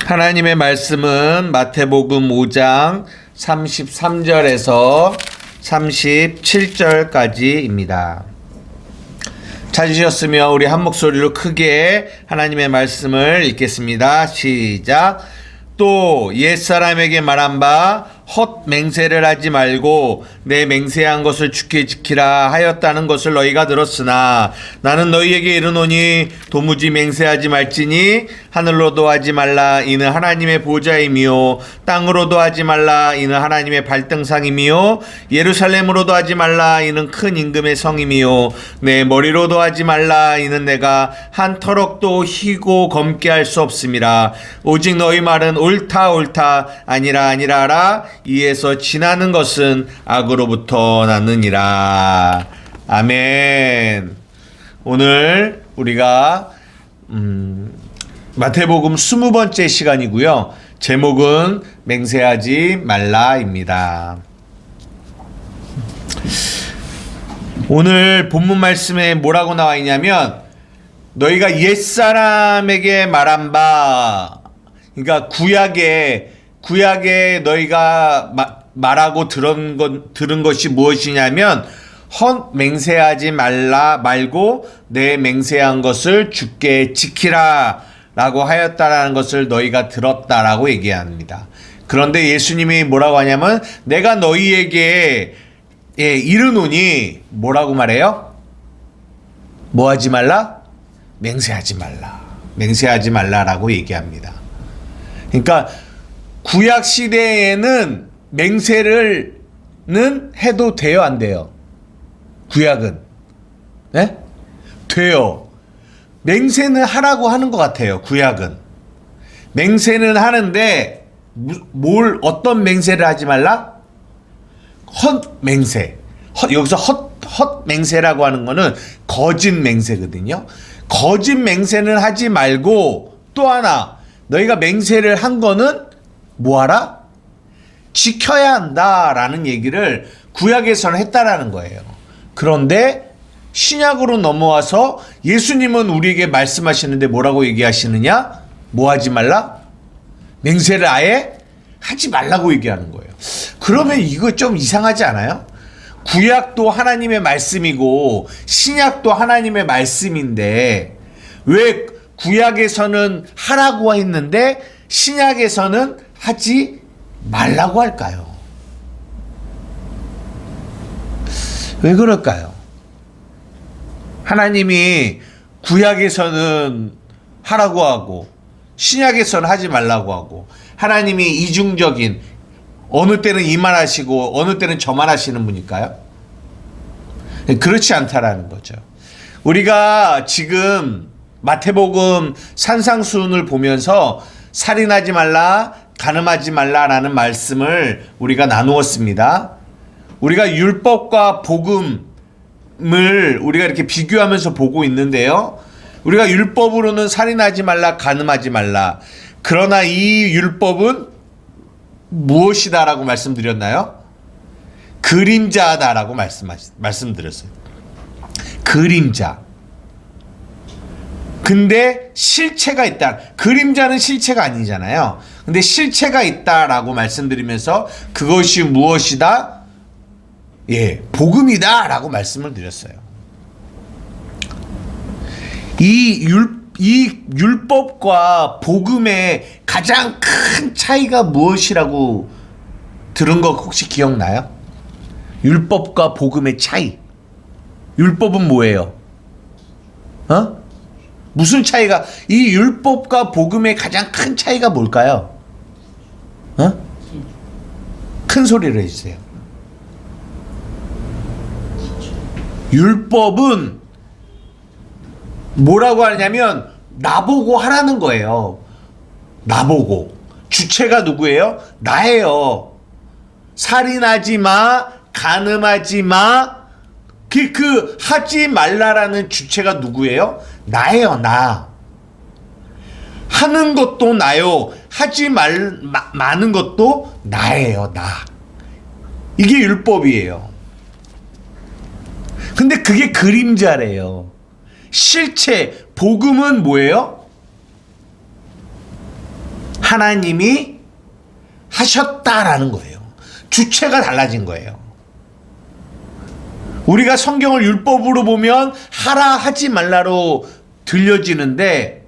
하나님의 말씀은 마태복음 5장 33절에서 37절까지입니다. 찾으셨으면 우리 한 목소리로 크게 하나님의 말씀을 읽겠습니다. 시작. 또 옛사람에게 말한 바 헛맹세를 하지 말고 내 맹세한 것을 주께 지키라 하였다는 것을 너희가 들었으나 나는 너희에게 이르노니 도무지 맹세하지 말지니 하늘로도 하지 말라 이는 하나님의 보좌이며 땅으로도 하지 말라 이는 하나님의 발등상이며 예루살렘으로도 하지 말라 이는 큰 임금의 성이며 내 머리로도 하지 말라 이는 내가 한 터럭도 희고 검게 할 수 없음이라. 오직 너희 말은 옳다 옳다 아니라 아니라 하라. 이에서 지나는 것은 악으로부터 나느니라. 아멘. 오늘 우리가 마태복음 20번째 시간이고요. 제목은 맹세하지 말라입니다. 오늘 본문 말씀에 뭐라고 나와 있냐면 너희가 옛사람에게 말한 바, 그러니까 구약에 너희가 말하고 들은 것이 무엇이냐면 헛맹세하지 말고 내 맹세한 것을 주께 지키라 라고 하였다라는 것을 너희가 들었다라고 얘기합니다. 그런데 예수님이 뭐라고 하냐면 내가 너희에게 이르노니 뭐라고 말해요? 뭐 하지 말라? 맹세하지 말라. 맹세하지 말라라고 얘기합니다. 그러니까 구약 시대에는 맹세를 해도 돼요, 안 돼요? 구약은 네? 돼요. 맹세는 하라고 하는 것 같아요. 구약은 맹세는 하는데 어떤 맹세를 하지 말라? 헛맹세. 여기서 헛맹세라고 하는 거는 거짓 맹세거든요. 거짓 맹세는 하지 말고 또 하나 너희가 맹세를 한 거는 뭐하라? 지켜야 한다라는 얘기를 구약에서는 했다라는 거예요. 그런데 신약으로 넘어와서 예수님은 우리에게 말씀하시는데 뭐라고 얘기하시느냐? 뭐 하지 말라? 맹세를 아예 하지 말라고 얘기하는 거예요. 그러면 이거 좀 이상하지 않아요? 구약도 하나님의 말씀이고 신약도 하나님의 말씀인데 왜 구약에서는 하라고 했는데 신약에서는 하지 말라고 할까요? 왜 그럴까요? 하나님이 구약에서는 하라고 하고 신약에서는 하지 말라고 하고 하나님이 이중적인 어느 때는 이 말 하시고 어느 때는 저 말 하시는 분일까요? 그렇지 않다라는 거죠. 우리가 지금 마태복음 산상수훈을 보면서 살인하지 말라, 간음하지 말라라는 말씀을 우리가 나누었습니다. 우리가 율법과 복음을 우리가 이렇게 비교하면서 보고 있는데요. 우리가 율법으로는 살인하지 말라, 간음하지 말라. 그러나 이 율법은 무엇이다라고 말씀드렸나요? 그림자다라고 말씀드렸어요. 그림자. 근데 실체가 있다. 그림자는 실체가 아니잖아요. 근데 실체가 있다라고 말씀드리면서 그것이 무엇이다? 복음이다 라고 말씀을 드렸어요. 이 율법과 복음의 가장 큰 차이가 무엇이라고 들은 거 혹시 기억나요? 율법과 복음의 차이. 율법은 뭐예요? 무슨 차이가, 이 율법과 복음의 가장 큰 차이가 뭘까요? 큰 소리를 해주세요. 율법은 뭐라고 하냐면 나보고 하라는 거예요. 나보고. 주체가 누구예요? 나예요. 살인하지 마, 간음하지 마. 그 하지 말라라는 주체가 누구예요? 나예요, 나. 하는 것도 나요. 하지 마는 것도 나예요, 나. 이게 율법이에요. 근데 그게 그림자래요. 실체, 복음은 뭐예요? 하나님이 하셨다라는 거예요. 주체가 달라진 거예요. 우리가 성경을 율법으로 보면 하라 하지 말라로 들려지는데,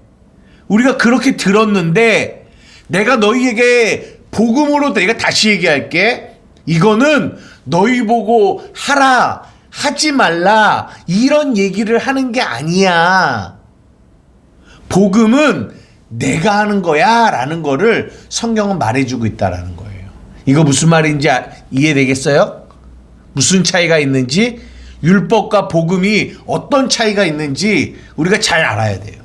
우리가 그렇게 들었는데 내가 너희에게 복음으로, 내가 다시 얘기할게, 이거는 너희 보고 하라 하지 말라 이런 얘기를 하는 게 아니야. 복음은 내가 하는 거야 라는 거를 성경은 말해주고 있다라는 거예요. 이거 무슨 말인지 이해되겠어요? 무슨 차이가 있는지, 율법과 복음이 어떤 차이가 있는지 우리가 잘 알아야 돼요.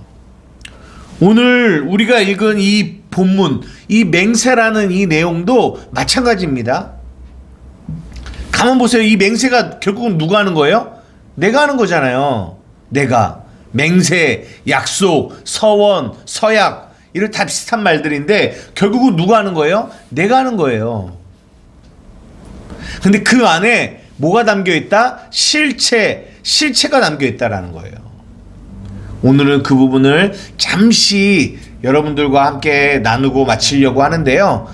오늘 우리가 읽은 이 본문, 이 맹세라는 이 내용도 마찬가지입니다. 가만 보세요. 이 맹세가 결국은 누가 하는 거예요? 내가 하는 거잖아요. 내가. 맹세, 약속, 서원, 서약, 이런 다 비슷한 말들인데 결국은 누가 하는 거예요? 내가 하는 거예요. 근데 그 안에 뭐가 담겨 있다? 실체가 담겨 있다라는 거예요. 오늘은 그 부분을 잠시 여러분들과 함께 나누고 마치려고 하는데요.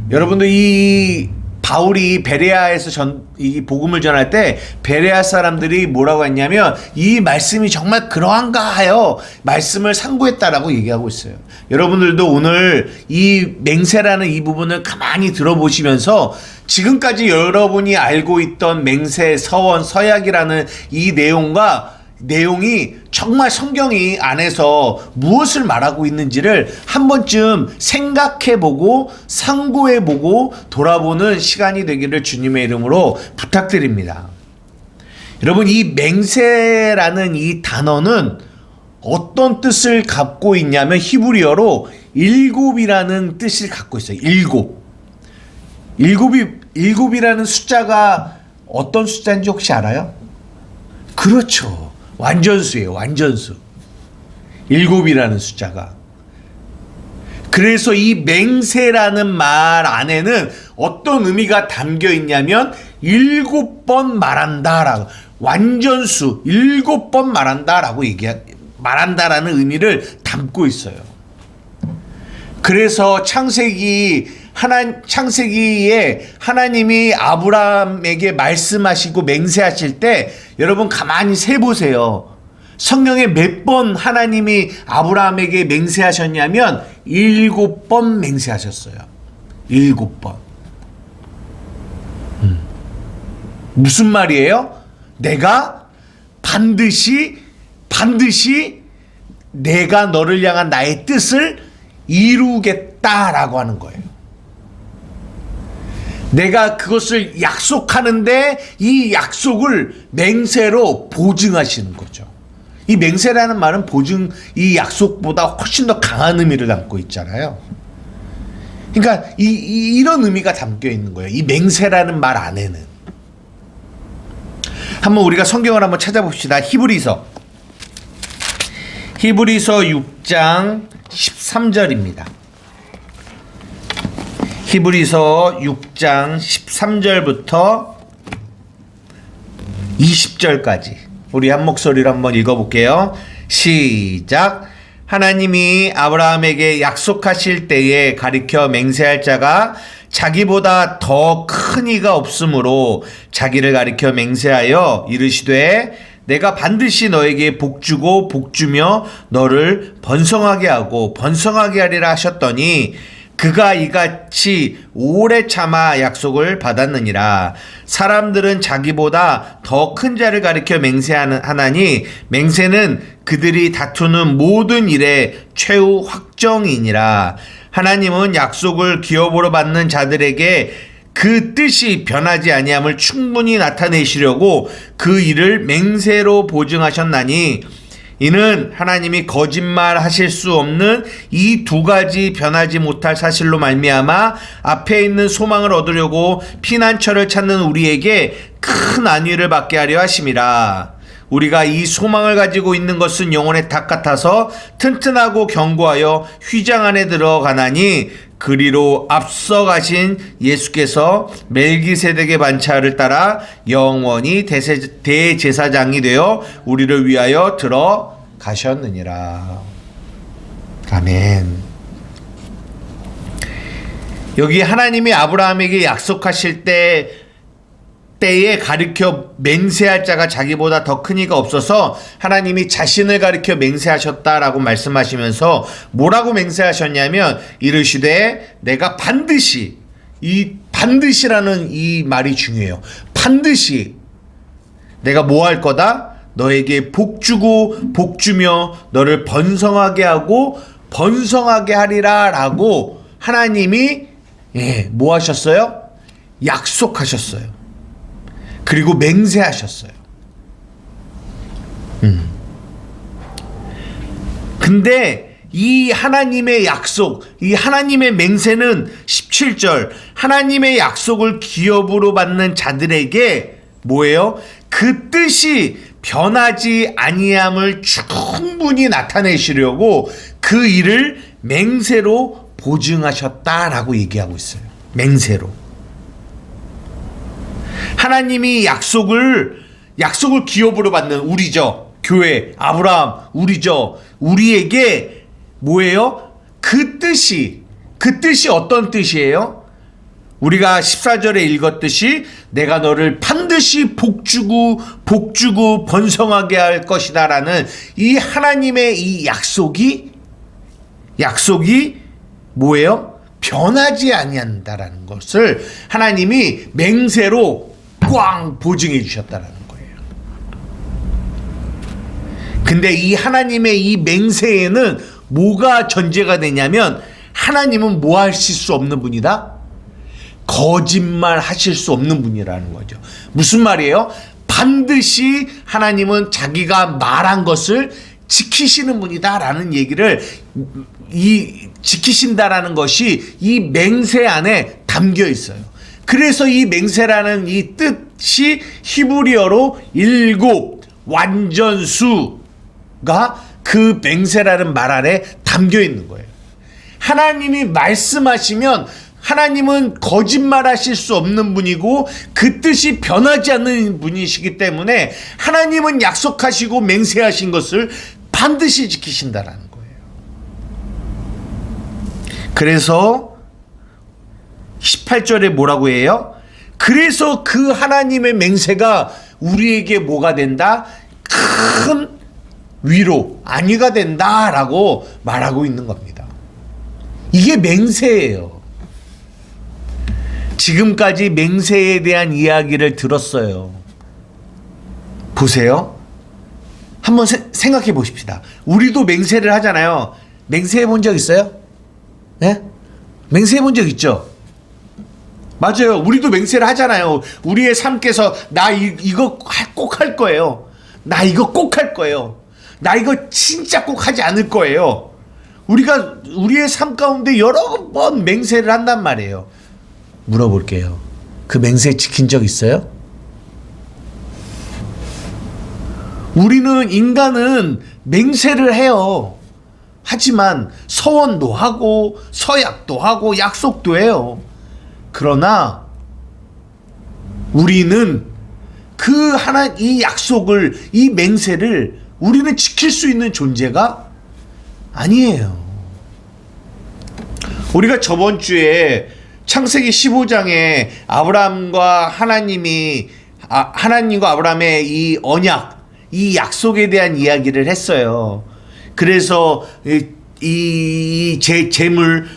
여러분들, 이 바울이 베레아에서 이 복음을 전할 때 베레아 사람들이 뭐라고 했냐면, 이 말씀이 정말 그러한가 하여 말씀을 상고했다라고 얘기하고 있어요. 여러분들도 오늘 이 맹세라는 이 부분을 가만히 들어보시면서 지금까지 여러분이 알고 있던 맹세, 서원, 서약이라는 이 내용이 정말 성경이 안에서 무엇을 말하고 있는지를 한 번쯤 생각해보고 상고해보고 돌아보는 시간이 되기를 주님의 이름으로 부탁드립니다. 여러분, 이 맹세라는 이 단어는 어떤 뜻을 갖고 있냐면 히브리어로 일곱이라는 뜻을 갖고 있어요. 일곱이라는 숫자가 어떤 숫자인지 혹시 알아요? 그렇죠. 완전수예요. 완전수. 일곱이라는 숫자가. 그래서 이 맹세라는 말 안에는 어떤 의미가 담겨 있냐면 7번 말한다라고, 완전수 7번 말한다라고 말한다라는 의미를 담고 있어요. 그래서 창세기에 하나님이 아브라함에게 말씀하시고 맹세하실 때 여러분 가만히 세보세요. 성경에 몇 번 하나님이 아브라함에게 맹세하셨냐면 7번 맹세하셨어요. 7번. 무슨 말이에요? 내가 반드시 내가 너를 향한 나의 뜻을 이루겠다라고 하는 거예요. 내가 그것을 약속하는데 이 약속을 맹세로 보증하시는 거죠. 이 맹세라는 말은 이 약속보다 훨씬 더 강한 의미를 담고 있잖아요. 그러니까 이런 의미가 담겨 있는 거예요. 이 맹세라는 말 안에는. 한번 우리가 성경을 한번 찾아봅시다. 히브리서 6장 13절입니다. 히브리서 6장 13절부터 20절까지 우리 한 목소리로 한번 읽어볼게요. 시작. 하나님이 아브라함에게 약속하실 때에 가리켜 맹세할 자가 자기보다 더 큰 이가 없으므로 자기를 가리켜 맹세하여 이르시되 내가 반드시 너에게 복주고 복주며 너를 번성하게 하고 번성하게 하리라 하셨더니 그가 이같이 오래 참아 약속을 받았느니라. 사람들은 자기보다 더 큰 자를 가리켜 맹세하나니 맹세는 그들이 다투는 모든 일의 최후 확정이니라. 하나님은 약속을 기업으로 받는 자들에게 그 뜻이 변하지 아니함을 충분히 나타내시려고 그 일을 맹세로 보증하셨나니 이는 하나님이 거짓말 하실 수 없는 이 두 가지 변하지 못할 사실로 말미암아 앞에 있는 소망을 얻으려고 피난처를 찾는 우리에게 큰 안위를 받게 하려 하심이라. 우리가 이 소망을 가지고 있는 것은 영혼의 닭 같아서 튼튼하고 견고하여 휘장 안에 들어가나니 그리로 앞서 가신 예수께서 멜기세덱의 반차를 따라 영원히 대제사장이 되어 우리를 위하여 들어가셨느니라. 아멘. 여기 하나님이 아브라함에게 약속하실 때에 가르쳐 맹세할 자가 자기보다 더 큰 이가 없어서 하나님이 자신을 가르쳐 맹세하셨다라고 말씀하시면서 뭐라고 맹세하셨냐면 이르시되 내가 반드시, 이 반드시라는 이 말이 중요해요. 반드시 내가 뭐 할 거다? 너에게 복 주고 복 주며 너를 번성하게 하고 번성하게 하리라 라고 하나님이 뭐 하셨어요? 약속하셨어요. 그리고 맹세하셨어요. 근데 이 하나님의 약속, 이 하나님의 맹세는 17절 하나님의 약속을 기업으로 받는 자들에게 뭐예요? 그 뜻이 변하지 아니함을 충분히 나타내시려고 그 일을 맹세로 보증하셨다라고 얘기하고 있어요. 맹세로. 하나님이 약속을 기업으로 받는 우리죠. 교회, 아브라함, 우리죠. 우리에게 뭐예요? 그 뜻이 어떤 뜻이에요? 우리가 14절에 읽었듯이 내가 너를 반드시 복주고 번성하게 할 것이다 라는 이 하나님의 이 약속이 뭐예요? 변하지 아니한다라는 것을 하나님이 맹세로 꽝 보증해 주셨다라는 거예요. 근데 이 하나님의 이 맹세에는 뭐가 전제가 되냐면 하나님은 뭐 하실 수 없는 분이다? 거짓말 하실 수 없는 분이라는 거죠. 무슨 말이에요? 반드시 하나님은 자기가 말한 것을 지키시는 분이다라는 얘기를 지키신다라는 것이 이 맹세 안에 담겨 있어요. 그래서 이 맹세라는 이 뜻이 히브리어로 7 완전수가 그 맹세라는 말 안에 담겨 있는 거예요. 하나님이 말씀하시면 하나님은 거짓말하실 수 없는 분이고 그 뜻이 변하지 않는 분이시기 때문에 하나님은 약속하시고 맹세하신 것을 반드시 지키신다라는 거예요. 그래서 18절에 뭐라고 해요? 그래서 그 하나님의 맹세가 우리에게 뭐가 된다? 큰 위로, 안위가 된다라고 말하고 있는 겁니다. 이게 맹세예요. 지금까지 맹세에 대한 이야기를 들었어요. 보세요. 한번 생각해 보십시다. 우리도 맹세를 하잖아요. 맹세해 본 적 있어요? 네? 맹세해 본 적 있죠? 맞아요. 우리도 맹세를 하잖아요. 우리의 삶께서 나 이거 꼭 할 거예요. 나 이거 꼭 할 거예요. 나 이거 진짜 꼭 하지 않을 거예요. 우리가 우리의 삶 가운데 여러 번 맹세를 한단 말이에요. 물어볼게요. 그 맹세 지킨 적 있어요? 우리는 인간은 맹세를 해요. 하지만 서원도 하고 서약도 하고 약속도 해요. 그러나 우리는 이 약속을, 이 맹세를 우리는 지킬 수 있는 존재가 아니에요. 우리가 저번 주에 창세기 15장에 하나님과 아브라함의 이 언약, 이 약속에 대한 이야기를 했어요. 그래서 이 재물을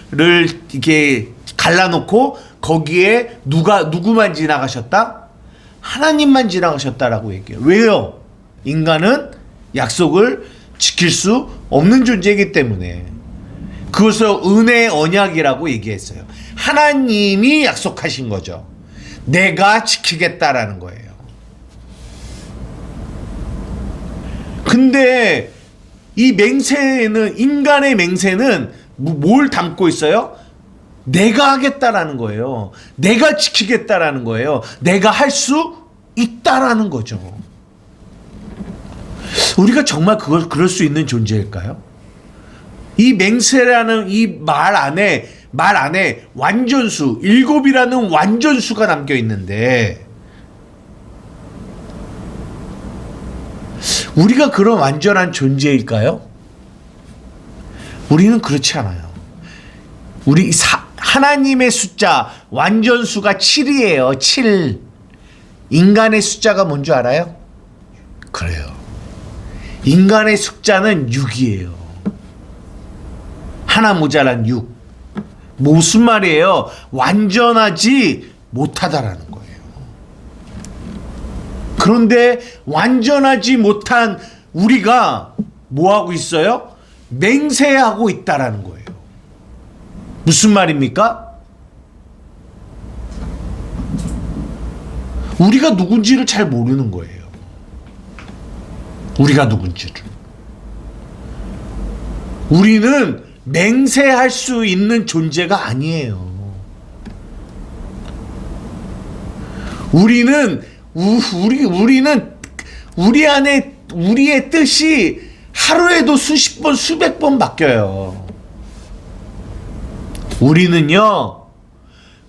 이렇게 갈라놓고 거기에 누구만 지나가셨다? 하나님만 지나가셨다라고 얘기해요. 왜요? 인간은 약속을 지킬 수 없는 존재이기 때문에. 그것을 은혜의 언약이라고 얘기했어요. 하나님이 약속하신 거죠. 내가 지키겠다라는 거예요. 근데 이 맹세는, 인간의 맹세는 뭘 담고 있어요? 내가 하겠다라는 거예요. 내가 지키겠다라는 거예요. 내가 할 수 있다라는 거죠. 우리가 정말 그럴 수 있는 존재일까요? 이 맹세라는 이 말 안에 완전수, 7이라는 완전수가 담겨 있는데 우리가 그런 완전한 존재일까요? 우리는 그렇지 않아요. 하나님의 숫자 완전수가 7이에요. 7. 인간의 숫자가 뭔 줄 알아요? 그래요. 인간의 숫자는 6이에요. 하나 모자란 6. 무슨 말이에요? 완전하지 못하다라는 거예요. 그런데 완전하지 못한 우리가 뭐 하고 있어요? 맹세하고 있다라는 거예요. 무슨 말입니까? 우리가 누군지를 잘 모르는 거예요. 우리가 누군지를. 우리는 맹세할 수 있는 존재가 아니에요. 우리는 우리 안에 우리의 뜻이 하루에도 수십 번, 수백 번 바뀌어요. 우리는요,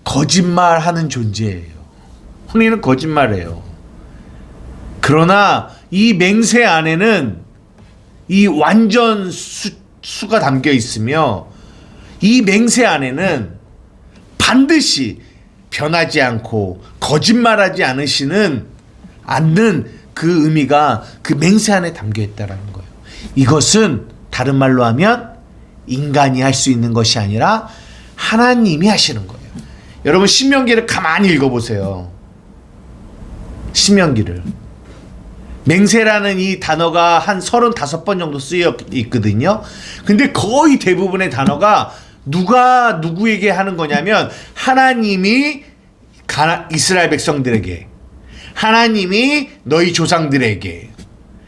거짓말하는 존재예요. 우리는 거짓말해요. 그러나 이 맹세 안에는 이 완전 수가 담겨 있으며 이 맹세 안에는 반드시 변하지 않고 거짓말하지 않는 그 의미가 그 맹세 안에 담겨 있다는 거예요. 이것은 다른 말로 하면 인간이 할 수 있는 것이 아니라 하나님이 하시는 거예요. 여러분 신명기를 가만히 읽어보세요. 신명기를. 맹세라는 이 단어가 한 35번 정도 쓰여 있거든요. 근데 거의 대부분의 단어가 누가 누구에게 하는 거냐면 하나님이 이스라엘 백성들에게, 하나님이 너희 조상들에게,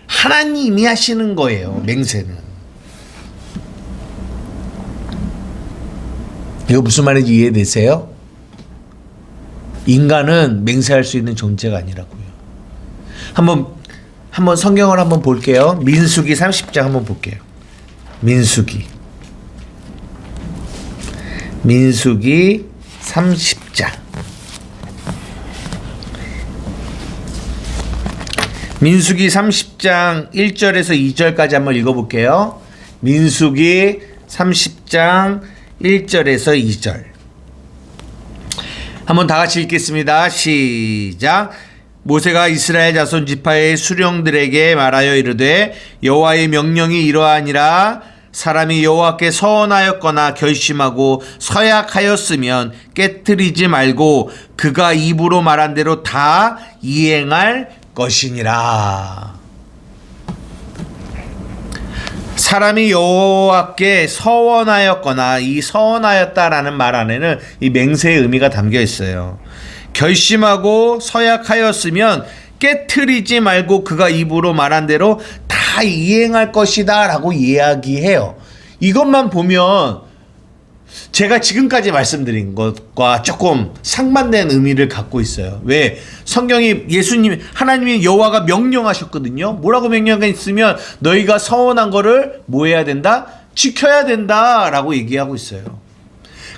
하나님이 하시는 거예요. 맹세는. 이거 무슨 말인지 이해되세요? 인간은 맹세할 수 있는 존재가 아니라고요. 한번 성경을 한번 볼게요. 민수기 30장 한번 볼게요. 민수기 30장. 민수기 30장 1절에서 2절까지 한번 읽어볼게요. 민수기 30장 1절에서 2절. 한번 다 같이 읽겠습니다. 시작. 모세가 이스라엘 자손 지파의 수령들에게 말하여 이르되 여호와의 명령이 이러하니라. 사람이 여호와께 서원하였거나 결심하고 서약하였으면 깨뜨리지 말고 그가 입으로 말한 대로 다 이행할 것이니라. 사람이 여호와께 서원하였거나, 이 서원하였다라는 말 안에는 이 맹세의 의미가 담겨 있어요. 결심하고 서약하였으면 깨트리지 말고 그가 입으로 말한 대로 다 이행할 것이다 라고 이야기해요. 이것만 보면 제가 지금까지 말씀드린 것과 조금 상반된 의미를 갖고 있어요. 왜? 성경이 하나님이 여호와가 명령하셨거든요. 뭐라고 명령했으면 너희가 서원한 거를 뭐 해야 된다? 지켜야 된다 라고 얘기하고 있어요.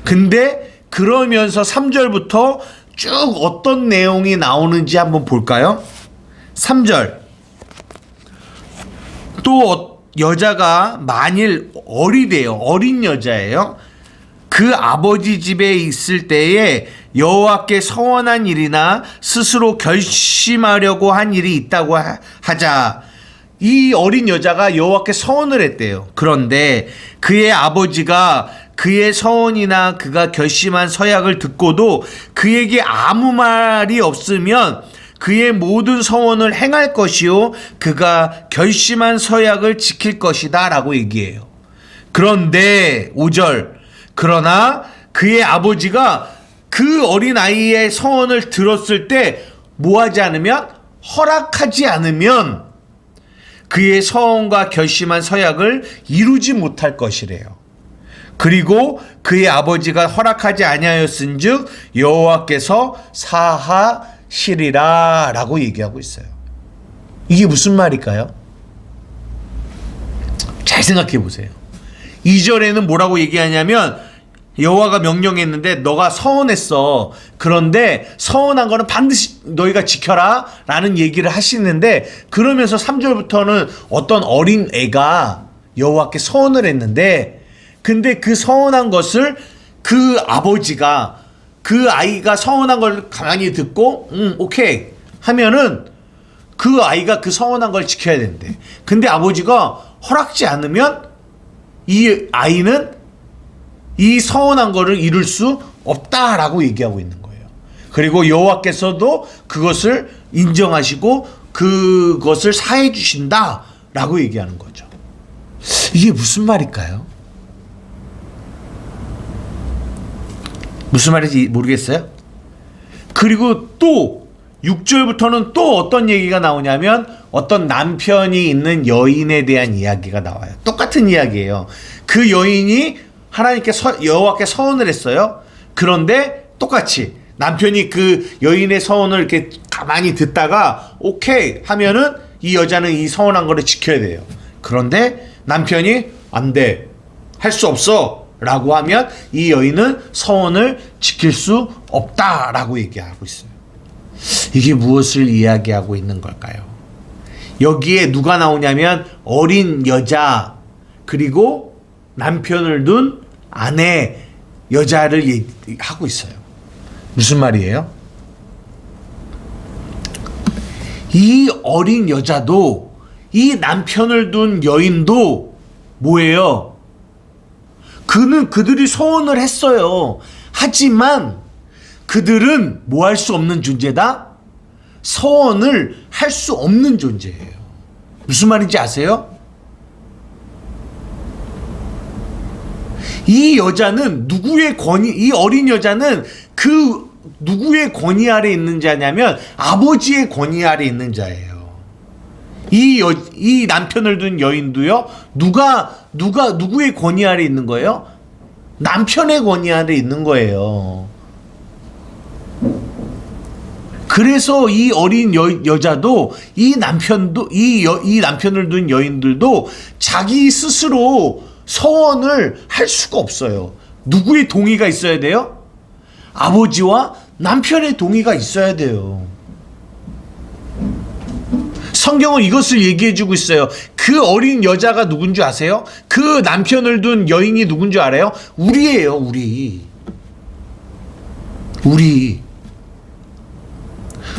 근데 그러면서 3절부터 쭉 어떤 내용이 나오는지 한번 볼까요? 3절. 또 여자가 만일 어린 여자예요. 그 아버지 집에 있을 때에 여호와께 서원한 일이나 스스로 결심하려고 한 일이 있다고 하자. 이 어린 여자가 여호와께 서원을 했대요. 그런데 그의 아버지가 그의 서원이나 그가 결심한 서약을 듣고도 그에게 아무 말이 없으면 그의 모든 서원을 행할 것이요 그가 결심한 서약을 지킬 것이다 라고 얘기해요. 그런데 5절. 그러나 그의 아버지가 그 어린아이의 서원을 들었을 때 뭐하지 않으면, 허락하지 않으면 그의 서원과 결심한 서약을 이루지 못할 것이래요. 그리고 그의 아버지가 허락하지 아니하였은즉 여호와께서 사하시리라 라고 얘기하고 있어요. 이게 무슨 말일까요? 잘 생각해 보세요. 2절에는 뭐라고 얘기하냐면 여호와가 명령했는데 너가 서원했어. 그런데 서원한 거는 반드시 너희가 지켜라 라는 얘기를 하시는데, 그러면서 3절부터는 어떤 어린 애가 여호와께 서원을 했는데, 근데 그 서원한 것을 그 아버지가 그 아이가 서운한 걸 가만히 듣고 오케이 하면은 그 아이가 그 서운한 걸 지켜야 된대. 근데 아버지가 허락지 않으면 이 아이는 이 서운한 거를 이룰 수 없다라고 얘기하고 있는 거예요. 그리고 여호와께서도 그것을 인정하시고 그것을 사해 주신다라고 얘기하는 거죠. 이게 무슨 말일까요? 무슨 말인지 모르겠어요? 그리고 또 6절부터는 또 어떤 얘기가 나오냐면 어떤 남편이 있는 여인에 대한 이야기가 나와요. 똑같은 이야기예요. 그 여인이 하나님께 여호와께 서원을 했어요. 그런데 똑같이 남편이 그 여인의 서원을 이렇게 가만히 듣다가 오케이 하면은 이 여자는 이 서원한 거를 지켜야 돼요. 그런데 남편이 안 돼. 할 수 없어. 라고 하면 이 여인은 서원을 지킬 수 없다라고 얘기하고 있어요. 이게 무엇을 이야기하고 있는 걸까요? 여기에 누가 나오냐면 어린 여자 그리고 남편을 둔 아내 여자를 하고 있어요. 무슨 말이에요? 이 어린 여자도 이 남편을 둔 여인도 뭐예요? 그들이 서원을 했어요. 하지만 그들은 뭐 할 수 없는 존재다? 서원을 할 수 없는 존재예요. 무슨 말인지 아세요? 이 여자는 이 어린 여자는 그 누구의 권위 아래 있는 자냐면 아버지의 권위 아래 있는 자예요. 이 남편을 둔 여인도요, 누구의 권위 아래 있는 거예요? 남편의 권위 아래 있는 거예요. 그래서 이 어린 여자도 이 남편을 둔 여인들도 자기 스스로 서원을 할 수가 없어요. 누구의 동의가 있어야 돼요? 아버지와 남편의 동의가 있어야 돼요. 성경은 이것을 얘기해주고 있어요. 그 어린 여자가 누군 줄 아세요? 그 남편을 둔 여인이 누군 줄 알아요? 우리예요, 우리.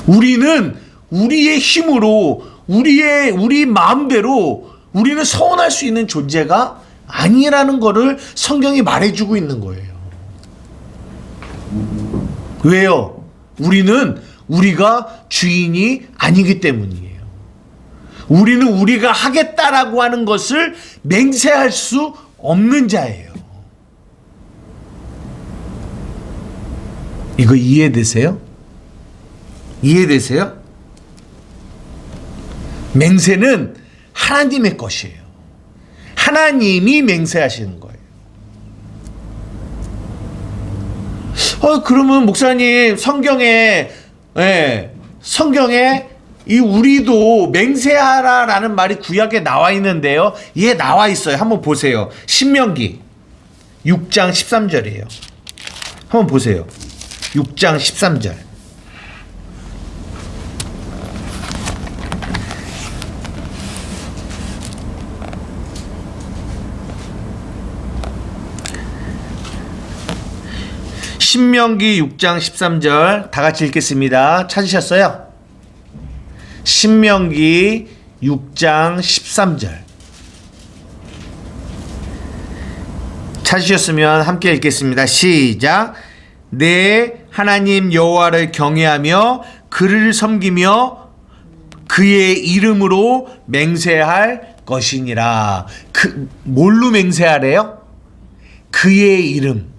우리는 우리의 힘으로, 우리 마음대로 우리는 서운할 수 있는 존재가 아니라는 거를 성경이 말해주고 있는 거예요. 왜요? 우리가 주인이 아니기 때문이에요. 우리는 우리가 하겠다라고 하는 것을 맹세할 수 없는 자예요. 이거 이해되세요? 이해되세요? 맹세는 하나님의 것이에요. 하나님이 맹세하시는 거예요. 그러면 목사님 성경에 이 우리도 맹세하라라는 말이 구약에 나와 있는데요. 예, 나와 있어요. 한번 보세요. 신명기 6장 13절이에요. 한번 보세요. 6장 13절. 신명기 6장 13절 다 같이 읽겠습니다. 찾으셨어요? 신명기 6장 13절 찾으셨으면 함께 읽겠습니다. 시작. 내 하나님 여호와를 경외하며 그를 섬기며 그의 이름으로 맹세할 것이니라. 뭘로 맹세하래요? 그의 이름,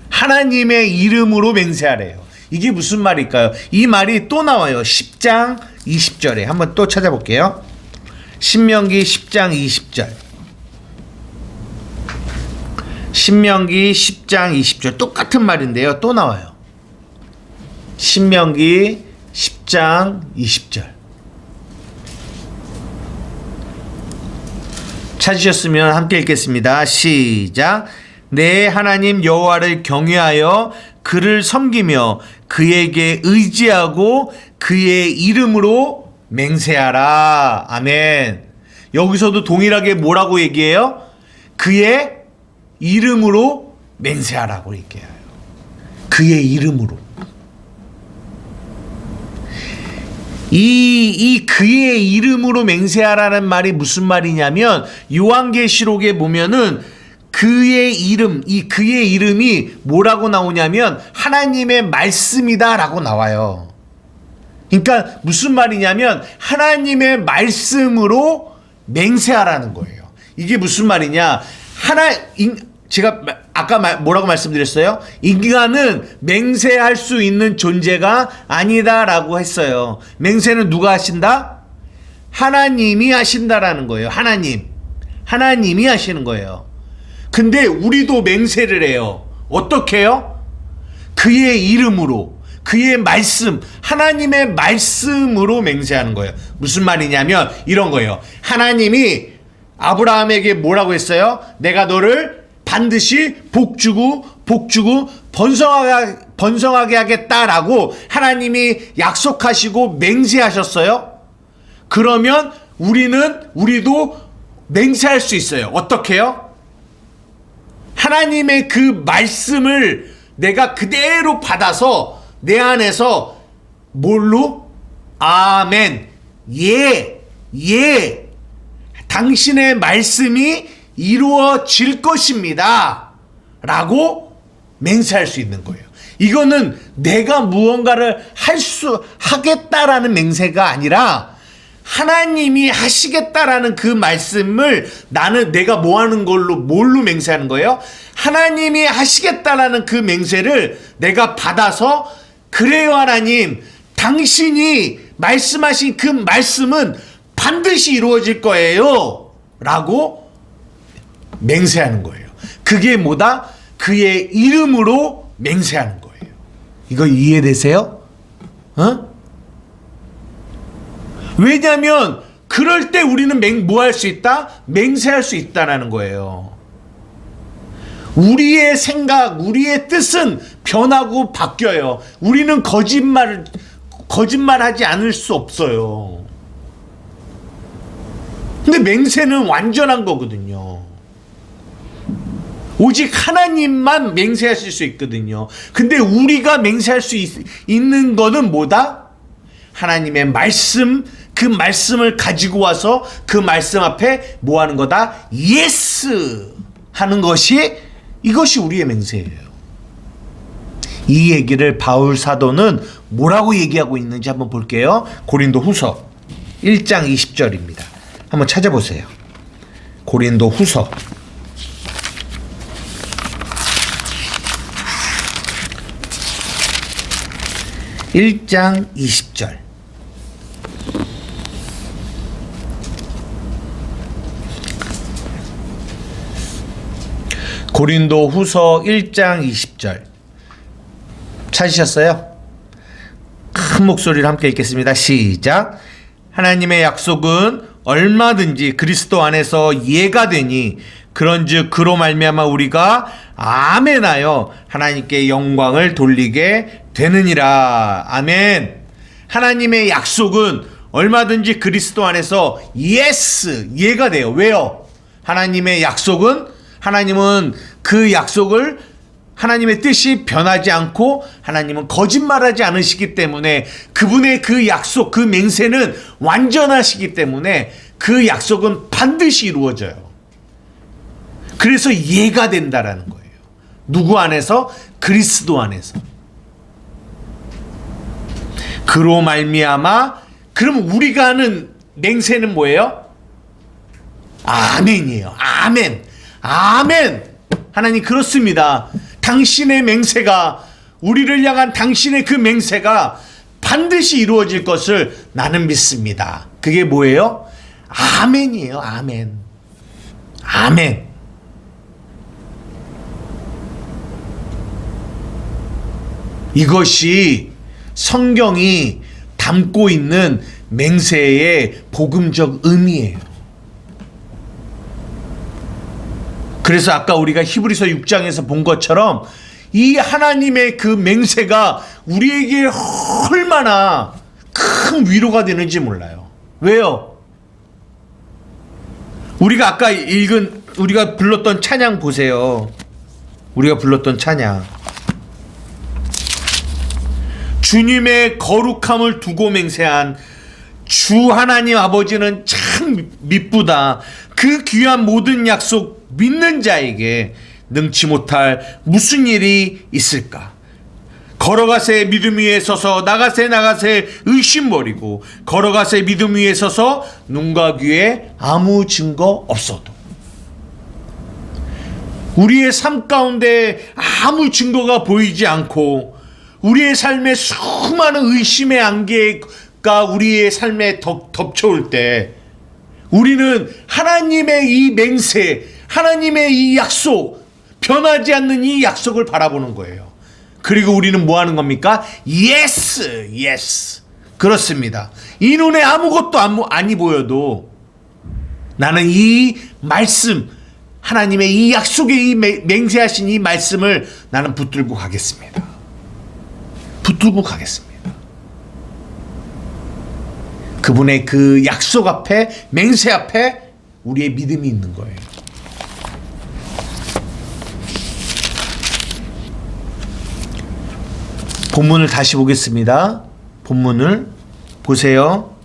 하나님의 이름으로 맹세하래요. 이게 무슨 말일까요? 이 말이 또 나와요. 10장 20절에 한번 또 찾아볼게요. 신명기 10장 20절. 신명기 10장 20절 똑같은 말인데요. 또 나와요. 신명기 10장 20절. 찾으셨으면 함께 읽겠습니다. 시작. 내 하나님 여호와를 경외하여 그를 섬기며 그에게 의지하고 그의 이름으로 맹세하라. 아멘. 여기서도 동일하게 뭐라고 얘기해요? 그의 이름으로 맹세하라고 얘기해요. 그의 이름으로. 이 그의 이름으로 맹세하라는 말이 무슨 말이냐면 요한계시록에 보면은 그의 이름, 이 그의 이름이 뭐라고 나오냐면 하나님의 말씀이다라고 나와요. 그러니까 무슨 말이냐면 하나님의 말씀으로 맹세하라는 거예요. 이게 무슨 말이냐? 제가 아까 뭐라고 말씀드렸어요? 인간은 맹세할 수 있는 존재가 아니다라고 했어요. 맹세는 누가 하신다? 하나님이 하신다라는 거예요. 하나님이 하시는 거예요. 근데 우리도 맹세를 해요. 어떻게 해요? 그의 이름으로, 그의 말씀, 하나님의 말씀으로 맹세하는 거예요. 무슨 말이냐면 이런 거예요. 하나님이 아브라함에게 뭐라고 했어요? 내가 너를 반드시 복주고 번성하게 하겠다라고 하나님이 약속하시고 맹세하셨어요. 그러면 우리도 맹세할 수 있어요. 어떻게 해요? 하나님의 그 말씀을 내가 그대로 받아서 내 안에서 뭘로? 아멘. 예. 당신의 말씀이 이루어질 것입니다. 라고 맹세할 수 있는 거예요. 이거는 내가 무언가를 하겠다라는 맹세가 아니라 하나님이 하시겠다라는 그 말씀을 내가 뭐 하는 걸로, 뭘로 맹세하는 거예요? 하나님이 하시겠다라는 그 맹세를 내가 받아서 그래요 하나님, 당신이 말씀하신 그 말씀은 반드시 이루어질 거예요. 라고 맹세하는 거예요. 그게 뭐다? 그의 이름으로 맹세하는 거예요. 이거 이해되세요? 왜냐하면 그럴 때 우리는 뭐 할 수 있다? 맹세할 수 있다라는 거예요. 우리의 생각, 우리의 뜻은 변하고 바뀌어요. 우리는 거짓말하지 않을 수 없어요. 근데 맹세는 완전한 거거든요. 오직 하나님만 맹세하실 수 있거든요. 근데 우리가 맹세할 수 있는 거는 뭐다? 하나님의 말씀, 그 말씀을 가지고 와서 그 말씀 앞에 뭐 하는 거다? 예스! 하는 이것이 우리의 맹세예요. 이 얘기를 바울 사도는 뭐라고 얘기하고 있는지 한번 볼게요. 고린도 후서 1장 20절입니다. 한번 찾아보세요. 고린도 후서 1장 20절. 고린도 후서 1장 20절. 찾으셨어요? 큰 목소리로 함께 읽겠습니다. 시작. 하나님의 약속은 얼마든지 그리스도 안에서 예가 되니 그런즉 그로 말미암아 우리가 아멘하여 하나님께 영광을 돌리게 되느니라. 아멘. 하나님의 약속은 얼마든지 그리스도 안에서 예가 돼요. 왜요? 하나님의 약속은, 하나님은 그 약속을, 하나님의 뜻이 변하지 않고 하나님은 거짓말하지 않으시기 때문에 그분의 그 약속, 그 맹세는 완전하시기 때문에 그 약속은 반드시 이루어져요. 그래서 예가 된다라는 거예요. 누구 안에서? 그리스도 안에서. 그로 말미암아, 그럼 우리가 하는 맹세는 뭐예요? 아멘이에요. 아멘. 아멘. 하나님 그렇습니다. 당신의 맹세가, 우리를 향한 당신의 그 맹세가 반드시 이루어질 것을 나는 믿습니다. 그게 뭐예요? 아멘이에요. 아멘. 아멘. 이것이 성경이 담고 있는 맹세의 복음적 의미예요. 그래서 아까 우리가 히브리서 6장에서 본 것처럼 이 하나님의 그 맹세가 우리에게 얼마나 큰 위로가 되는지 몰라요. 왜요? 우리가 아까 우리가 불렀던 찬양 보세요. 우리가 불렀던 찬양. 주님의 거룩함을 두고 맹세한 주 하나님 아버지는 참 미쁘다. 그 귀한 모든 약속 믿는 자에게 능치 못할 무슨 일이 있을까? 걸어가세 믿음 위에 서서 나가세 의심 버리고 걸어가세 믿음 위에 서서 눈과 귀에 아무 증거 없어도 우리의 삶 가운데 아무 증거가 보이지 않고 우리의 삶에 수많은 의심의 안개가 우리의 삶에 덮쳐올 때 우리는 하나님의 이 맹세, 하나님의 이 약속, 변하지 않는 이 약속을 바라보는 거예요. 그리고 우리는 뭐 하는 겁니까? Yes. 그렇습니다. 이 눈에 아무것도 아니 보여도 나는 이 말씀, 하나님의 이 약속의 이 맹세하신 이 말씀을 나는 붙들고 가겠습니다. 붙들고 가겠습니다. 그분의 그 약속 앞에, 맹세 앞에 우리의 믿음이 있는 거예요. 본문을 다시 보겠습니다. 본문을 보세요.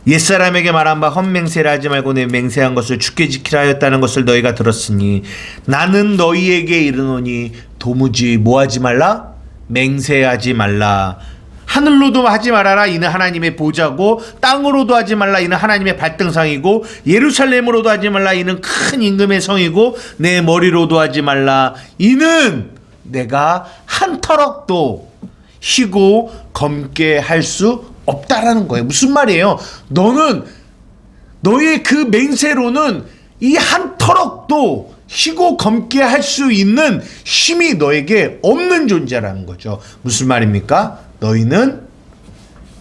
옛사람에게 말한 바 헛맹세를 하지 말고 내 맹세한 것을 주께 지키라 하였다는 것을 너희가 들었으니 나는 너희에게 이르노니 도무지 뭐하지 말라? 맹세하지 말라. 하늘로도 하지 말아라. 이는 하나님의 보좌고 땅으로도 하지 말라. 이는 하나님의 발등상이고 예루살렘으로도 하지 말라. 이는 큰 임금의 성이고 내 머리로도 하지 말라. 이는 내가 한 터럭도 희고 검게 할 수 없다라는 거예요. 무슨 말이에요? 너의 그 맹세로는 이 한 터럭도 희고 검게 할 수 있는 힘이 너에게 없는 존재라는 거죠. 무슨 말입니까? 너희는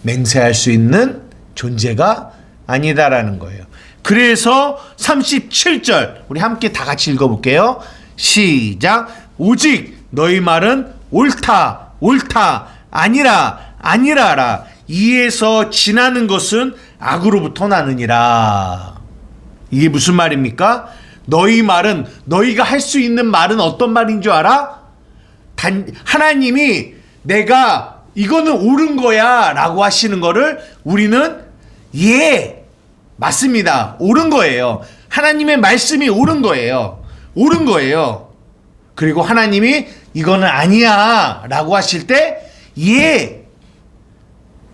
맹세할 수 있는 존재가 아니다라는 거예요. 그래서 37절 우리 함께 다 같이 읽어볼게요. 시작. 오직 너희 말은 옳다 아니라라. 이에서 지나는 것은 악으로부터 나느니라. 이게 무슨 말입니까? 너희 말은, 너희가 할 수 있는 말은 어떤 말인 줄 알아? 하나님이 내가 이거는 옳은 거야 라고 하시는 거를 우리는 맞습니다. 옳은 거예요. 하나님의 말씀이 옳은 거예요. 그리고 하나님이 이거는 아니야 라고 하실 때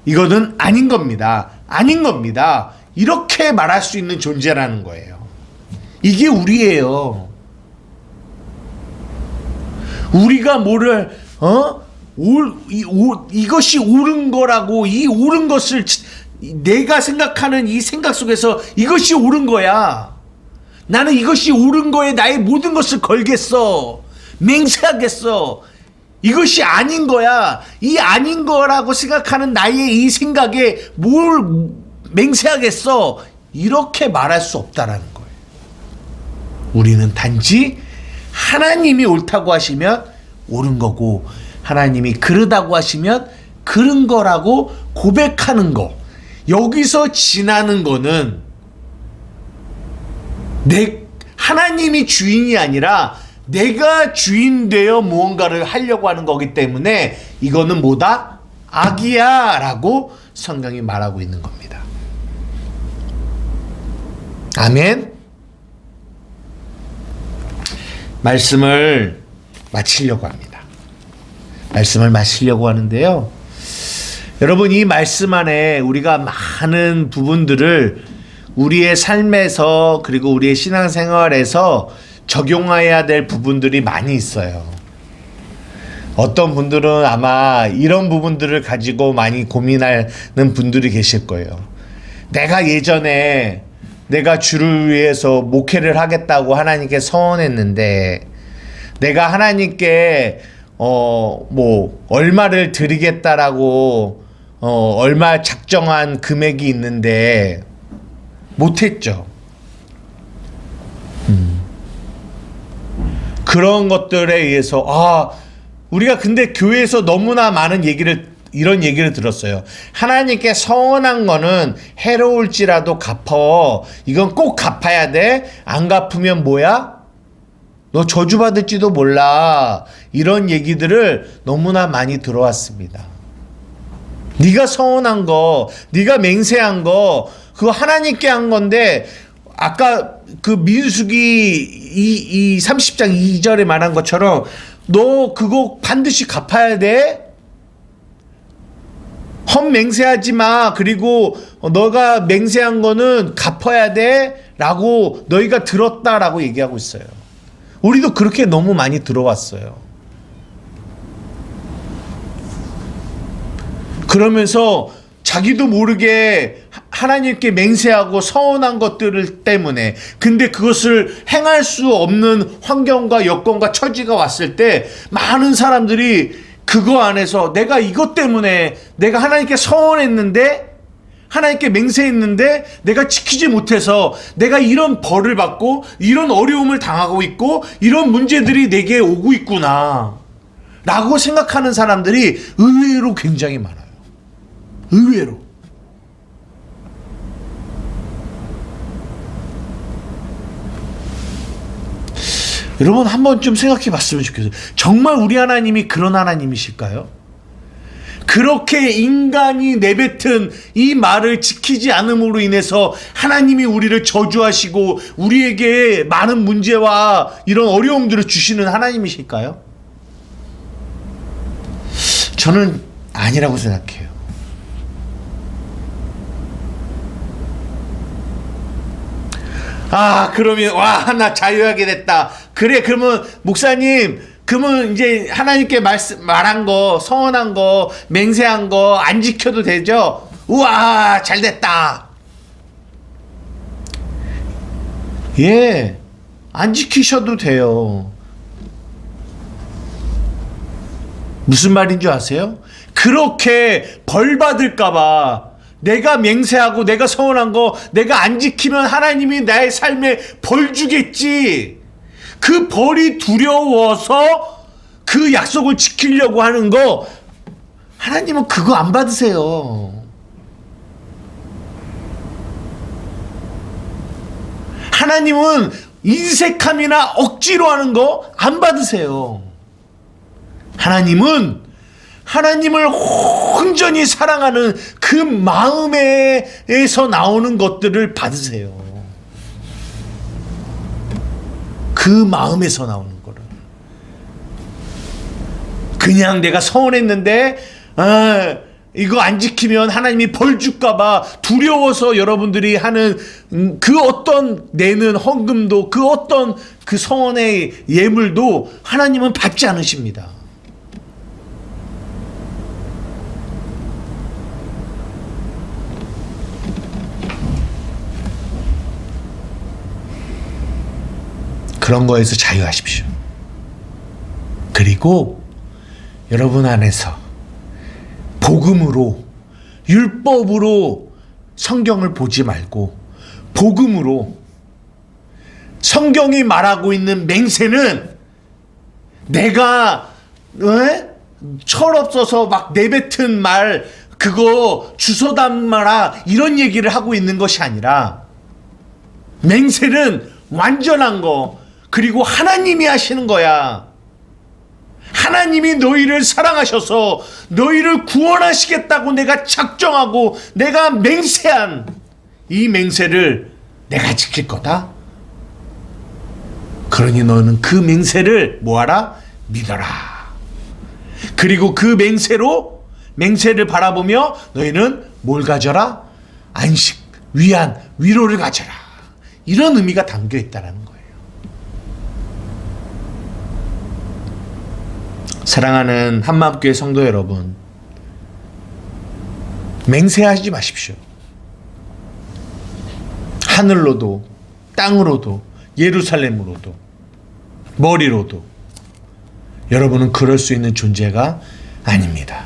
이거는 아닌 겁니다. 이렇게 말할 수 있는 존재라는 거예요. 이게 우리예요. 우리가 뭐를 이것이 옳은 거라고, 이 옳은 것을 내가 생각하는 이 생각 속에서 이것이 옳은 거야. 나는 이것이 옳은 거에 나의 모든 것을 걸겠어. 맹세하겠어. 이것이 아닌 거야. 이 아닌 거라고 생각하는 나의 이 생각에 뭘 맹세하겠어. 이렇게 말할 수 없다라는 거예요. 우리는 단지 하나님이 옳다고 하시면 옳은 거고 하나님이 그르다고 하시면 그른 거라고 고백하는 거. 여기서 지나는 거는 하나님이 주인이 아니라 내가 주인 되어 무언가를 하려고 하는 거기 때문에 이거는 뭐다? 악이야 라고 성경이 말하고 있는 겁니다. 아멘. 말씀을 마치려고 합니다. 말씀을 마치려고 하는데요. 여러분, 이 말씀 안에 우리가 많은 부분들을 우리의 삶에서 그리고 우리의 신앙생활에서 적용해야 될 부분들이 많이 있어요. 어떤 분들은 아마 이런 부분들을 가지고 많이 고민하는 분들이 계실 거예요. 내가 예전에 내가 주를 위해서 목회를 하겠다고 하나님께 서원했는데 내가 하나님께 얼마를 드리겠다라고 얼마 작정한 금액이 있는데 못했죠. 그런 것들에 의해서 우리가 근데 교회에서 너무나 많은 이런 얘기를 들었어요. 하나님께 서원한 거는 해로울지라도 갚어. 이건 꼭 갚아야 돼. 안 갚으면 뭐야? 너 저주받을지도 몰라. 이런 얘기들을 너무나 많이 들어왔습니다. 네가 서운한 거, 네가 맹세한 거, 그거 하나님께 한 건데, 아까 그 민수기 30장 2절에 말한 것처럼 너 그거 반드시 갚아야 돼. 헛맹세하지 마. 그리고 너가 맹세한 거는 갚아야 돼. 라고 너희가 들었다라고 얘기하고 있어요. 우리도 그렇게 너무 많이 들어왔어요. 그러면서 자기도 모르게 하나님께 맹세하고 서운한 것들 때문에, 근데 그것을 행할 수 없는 환경과 여건과 처지가 왔을 때 많은 사람들이 그거 안에서 내가 이것 때문에 내가 하나님께 서운했는데, 하나님께 맹세했는데 내가 지키지 못해서 내가 이런 벌을 받고 이런 어려움을 당하고 있고 이런 문제들이 내게 오고 있구나 라고 생각하는 사람들이 의외로 굉장히 많아요. 의외로. 여러분 한 번쯤 생각해 봤으면 좋겠어요. 정말 우리 하나님이 그런 하나님이실까요? 그렇게 인간이 내뱉은 이 말을 지키지 않음으로 인해서 하나님이 우리를 저주하시고 우리에게 많은 문제와 이런 어려움들을 주시는 하나님이실까요? 저는 아니라고 생각해요. 그러면 나 자유하게 됐다. 그래, 그러면 목사님, 그러면 이제 하나님께 말한 거, 서원한 거, 맹세한 거 안 지켜도 되죠? 우와, 잘 됐다. 예, 안 지키셔도 돼요. 무슨 말인 줄 아세요? 그렇게 벌 받을까봐 내가 맹세하고 내가 서운한 거 내가 안 지키면 하나님이 나의 삶에 벌 주겠지. 그 벌이 두려워서 그 약속을 지키려고 하는 거, 하나님은 그거 안 받으세요. 하나님은 인색함이나 억지로 하는 거 안 받으세요. 하나님은 하나님을 온전히 사랑하는 그 마음에서 나오는 것들을 받으세요. 그 마음에서 나오는 거를. 그냥 내가 서운했는데 이거 안 지키면 하나님이 벌 줄까봐 두려워서 여러분들이 하는 그 어떤 내는 헌금도, 그 어떤 그 서원의 예물도 하나님은 받지 않으십니다. 그런 거에서 자유하십시오. 그리고 여러분 안에서 복음으로, 율법으로 성경을 보지 말고 복음으로, 성경이 말하고 있는 맹세는 내가 철없어서 막 내뱉은 말 그거 주워 담아라 이런 얘기를 하고 있는 것이 아니라, 맹세는 완전한 거, 그리고 하나님이 하시는 거야. 하나님이 너희를 사랑하셔서 너희를 구원하시겠다고 내가 작정하고 내가 맹세한 이 맹세를 내가 지킬 거다. 그러니 너는 그 맹세를 뭐하라? 믿어라. 그리고 그 맹세를 바라보며 너희는 뭘 가져라? 안식, 위안, 위로를 가져라. 이런 의미가 담겨 있다는 거예요. 사랑하는 한마음교회 성도 여러분, 맹세하지 마십시오. 하늘로도 땅으로도 예루살렘으로도 머리로도 여러분은 그럴 수 있는 존재가 아닙니다.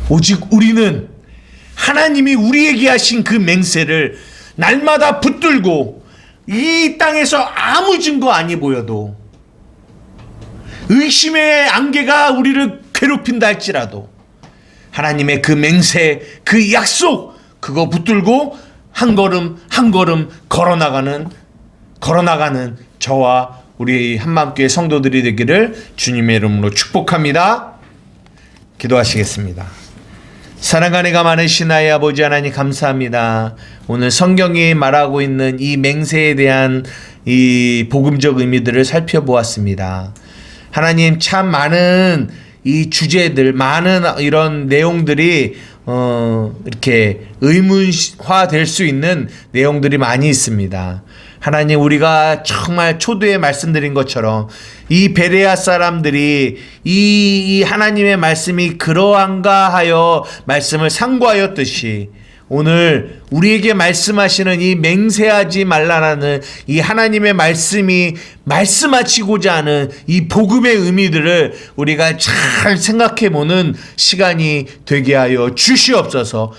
오직 우리는 하나님이 우리에게 하신 그 맹세를 날마다 붙들고, 이 땅에서 아무 증거 아니 보여도, 의심의 안개가 우리를 괴롭힌다 할지라도 하나님의 그 맹세, 그 약속, 그거 붙들고 한 걸음 한 걸음 걸어나가는 저와 우리 한마음교회 성도들이 되기를 주님의 이름으로 축복합니다. 기도하시겠습니다. 사랑과 은혜가 많으신 나의 아버지 하나님 감사합니다. 오늘 성경이 말하고 있는 이 맹세에 대한 이 복음적 의미들을 살펴보았습니다. 하나님, 참 많은 이 주제들, 많은 이런 내용들이 이렇게 의문화 될 수 있는 내용들이 많이 있습니다. 하나님, 우리가 정말 초두에 말씀드린 것처럼 이 베레아 사람들이 이 하나님의 말씀이 그러한가 하여 말씀을 상고하였듯이 오늘 우리에게 말씀하시는 이 맹세하지 말라라는 이 하나님의 말씀이 말씀하시고자 하는 이 복음의 의미들을 우리가 잘 생각해보는 시간이 되게 하여 주시옵소서.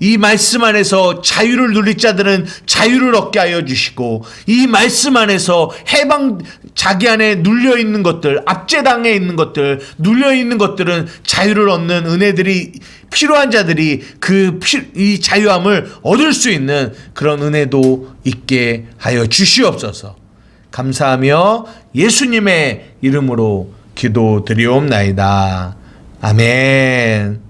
이 말씀 안에서 자유를 누릴 자들은 자유를 얻게 하여 주시고, 이 말씀 안에서 자기 안에 눌려있는 것들, 압제당해 있는 것들, 눌려있는 것들은 자유를 얻는 은혜들이 필요한 자들이 이 자유함을 얻을 수 있는 그런 은혜도 있게 하여 주시옵소서. 감사하며 예수님의 이름으로 기도드리옵나이다. 아멘.